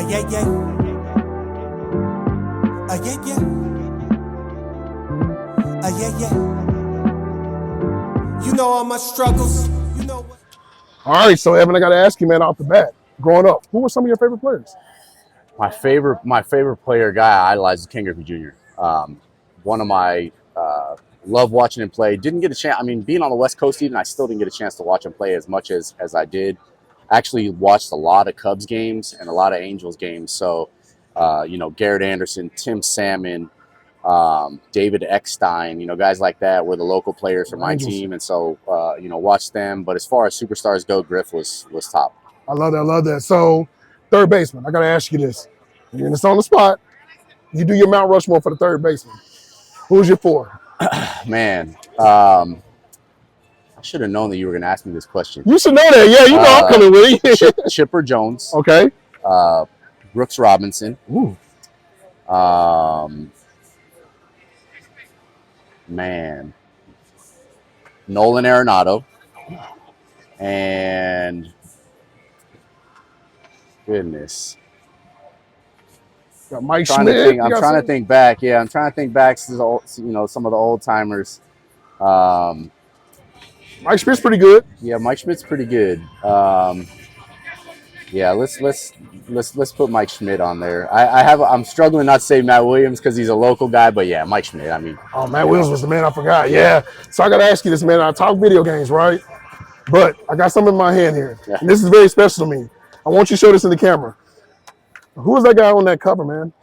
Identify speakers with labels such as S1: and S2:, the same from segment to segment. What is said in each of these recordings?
S1: yeah, yeah. Yeah, yeah. Yeah, yeah. You know all my struggles. You know what.
S2: All right, so Evan, I got to ask you, man, off the bat, growing up, who were some of your favorite players?
S3: My favorite player guy I idolized is Ken Griffey Jr. One of my love watching him play. Didn't get a chance. I mean, being on the West Coast, even I still didn't get a chance to watch him play as much as I did. Actually, watched a lot of Cubs games and a lot of Angels games. So, Garrett Anderson, Tim Salmon, David Eckstein, guys like that were the local players for my team, and so watched them. But as far as superstars go, Griff was top.
S2: I love that. I love that. So, third baseman, I got to ask you this. And it's on the spot. You do your Mount Rushmore for the third baseman. Who's your four?
S3: Man, I should have known that you were going to ask me this question.
S2: You should know that. Yeah, you know I'm coming with you.
S3: Chipper Jones.
S2: Okay.
S3: Brooks Robinson.
S2: Ooh.
S3: Man. Nolan Arenado. And goodness.
S2: Got Mike Schmidt.
S3: I'm trying to think back. Yeah, I'm trying to think back to some of the old timers.
S2: Mike Schmidt's pretty good.
S3: Yeah, Mike Schmidt's pretty good. Yeah, let's put Mike Schmidt on there. I'm struggling not to say Matt Williams because he's a local guy, but yeah, Mike Schmidt. I mean,
S2: Matt Williams was the man. I forgot. Yeah. So I got to ask you this, man. I talk video games, right? But I got something in my hand here, and this is very special to me. I want you to show this in the camera. Who is that guy on that cover, man?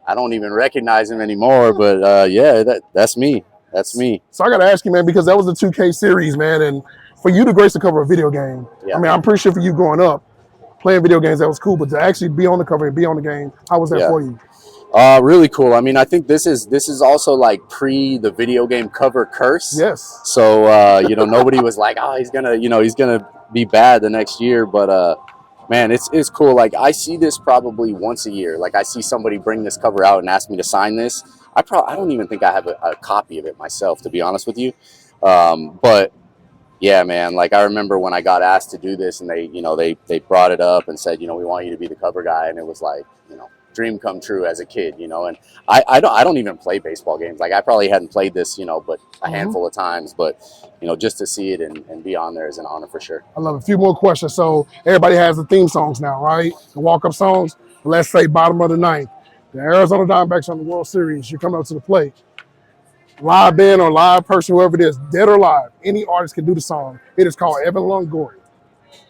S3: I don't even recognize him anymore, but yeah, that's me. That's me.
S2: So I got to ask you, man, because that was the 2K series, man, and for you to grace the cover of a video game, I mean, I'm pretty sure for you growing up, playing video games, that was cool, but to actually be on the cover and be on the game, how was that for you?
S3: Really cool. I mean, I think this is also like pre the video game cover curse.
S2: Yes.
S3: So nobody was like, oh, he's gonna be bad the next year, but man, it's cool. Like I see this probably once a year. Like I see somebody bring this cover out and ask me to sign this. I don't even think I have a copy of it myself, to be honest with you. But yeah, man, like I remember when I got asked to do this and they brought it up and said, we want you to be the cover guy. And it was like, dream come true as a kid, and I don't even play baseball games. Like I probably hadn't played this, but a handful of times, but just to see it and be on there is an honor for sure.
S2: I love it. A few more questions. So everybody has the theme songs now, right? The walk-up songs. Let's say bottom of the ninth. The Arizona Diamondbacks on the World Series. You're coming up to the plate. Live band or live person, whoever it is, dead or alive, any artist can do the song. It is called Evan Longoria.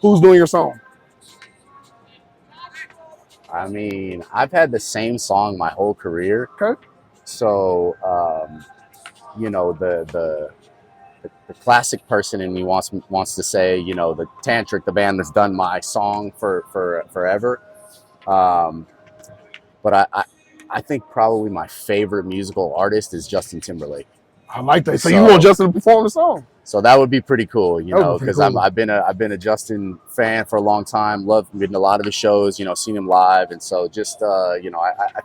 S2: Who's doing your song?
S3: I mean, I've had the same song my whole career.
S2: Okay.
S3: So, the classic person in me wants to say, the Tantric, the band that's done my song for forever. But I think probably my favorite musical artist is Justin Timberlake.
S2: I like that. So you want Justin to perform the song?
S3: So that would be pretty cool, because I've been a Justin fan for a long time. Loved getting a lot of his shows, seen him live, and so just I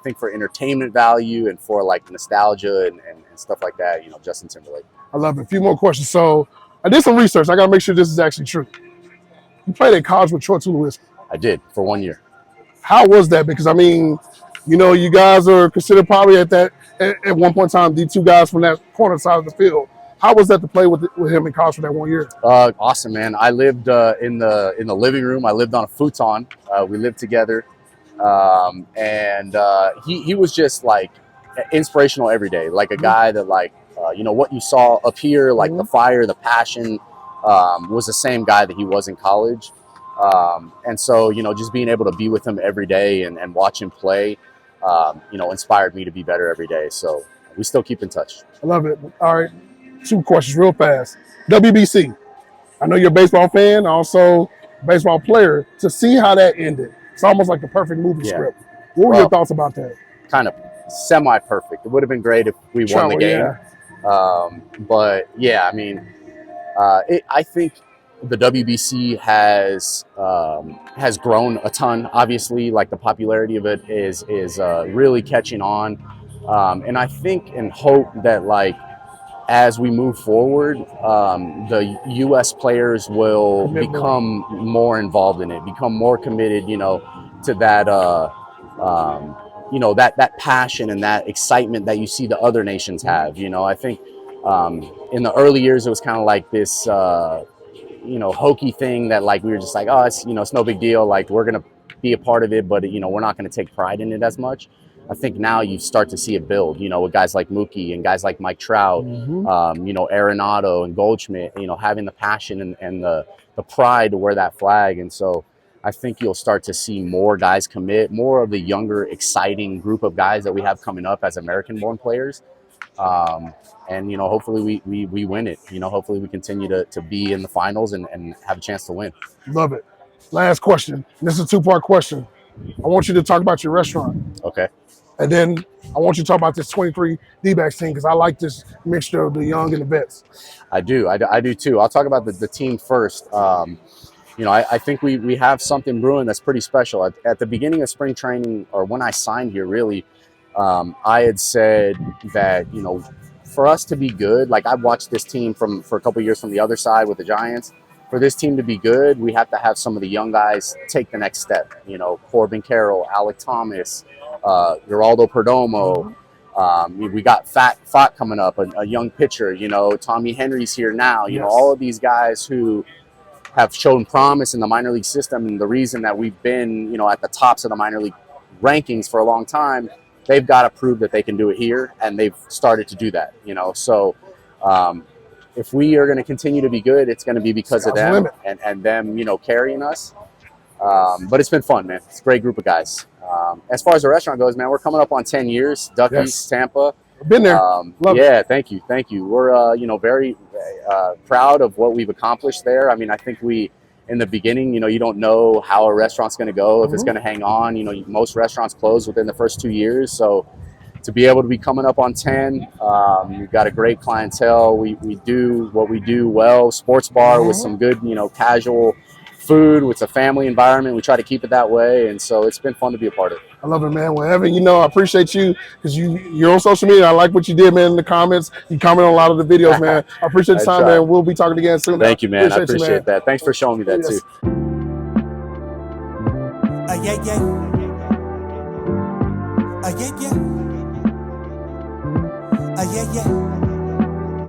S3: think for entertainment value and for like nostalgia and stuff like that, Justin Timberlake.
S2: I love it. A few more questions. So I did some research. I got to make sure this is actually true. You played at college with Troy Tulowitzki.
S3: I did for 1 year.
S2: How was that? Because I mean, you guys are considered probably at one point in time the two guys from that corner side of the field. How was that to play with him in college for that 1 year?
S3: Awesome, man. I lived in the living room. I lived on a futon. We lived together, and he was just like inspirational every day. Like a guy that what you saw up here, like the fire, the passion, was the same guy that he was in college. And so just being able to be with him every day and watch him play, inspired me to be better every day. So we still keep in touch.
S2: I love it. All right. 2 questions real fast. WBC. I know you're a baseball fan, also a baseball player. To see how that ended, it's almost like the perfect movie script. What were your thoughts about that?
S3: Kind of semi-perfect. It would have been great if we won the game. But yeah, I mean, I think the WBC has grown a ton. Obviously, like the popularity of it is really catching on, and I think and hope that as we move forward, the U.S. players will become more involved in it, become more committed. to that that passion and that excitement that you see the other nations have. I think in the early years it was kind of like this hokey thing that like we were just like, oh, it's no big deal, like we're gonna be a part of it, but we're not going to take pride in it as much. I think now you start to see it build, with guys like Mookie and guys like Mike Trout, Arenado and Goldschmidt, having the passion and the pride to wear that flag. And so I think you'll start to see more guys commit, more of the younger, exciting group of guys that we have coming up as American-born players. And hopefully we win it. Hopefully we continue to be in the finals and have a chance to win.
S2: Love it. Last question. This is a two-part question. I want you to talk about your restaurant.
S3: Okay.
S2: And then I want you to talk about this 23 D-backs team, because I like this mixture of the young and the vets.
S3: I do too. I'll talk about the team first. I think we have something brewing that's pretty special. At the beginning of spring training, or when I signed here, really, I had said that, for us to be good, like I've watched this team for a couple of years from the other side with the Giants. For this team to be good, we have to have some of the young guys take the next step. Corbin Carroll, Alec Thomas, Geraldo Perdomo. We got Fat coming up, a young pitcher. Tommy Henry's here now.
S2: Yes.
S3: All of these guys who have shown promise in the minor league system, and the reason that we've been, at the tops of the minor league rankings for a long time, they've got to prove that they can do it here, and they've started to do that. So if we are going to continue to be good, it's going to be because of them and them, carrying us. But it's been fun, man. It's a great group of guys. As far as the restaurant goes, man, we're coming up on 10 years. Ducky's, yes. Tampa.
S2: Been there.
S3: Yeah, thank you. We're very proud of what we've accomplished there. I mean, I think in the beginning, you don't know how a restaurant's going to go, if it's going to hang on. Most restaurants close within the first 2 years. So to be able to be coming up on 10, we've got a great clientele. We do what we do well, sports bar with some good, casual food. It's a family environment. We try to keep it that way. And so it's been fun to be a part of it.
S2: I love it, man. Whenever, I appreciate you, because you're on social media. I like what you did, man, in the comments. You comment on a lot of the videos, man. I appreciate the time, man. We'll be talking again soon.
S3: Thank you, man. I appreciate that. Thanks for showing me that, too.
S1: Yeah, yeah. Yeah, yeah. Yeah, yeah.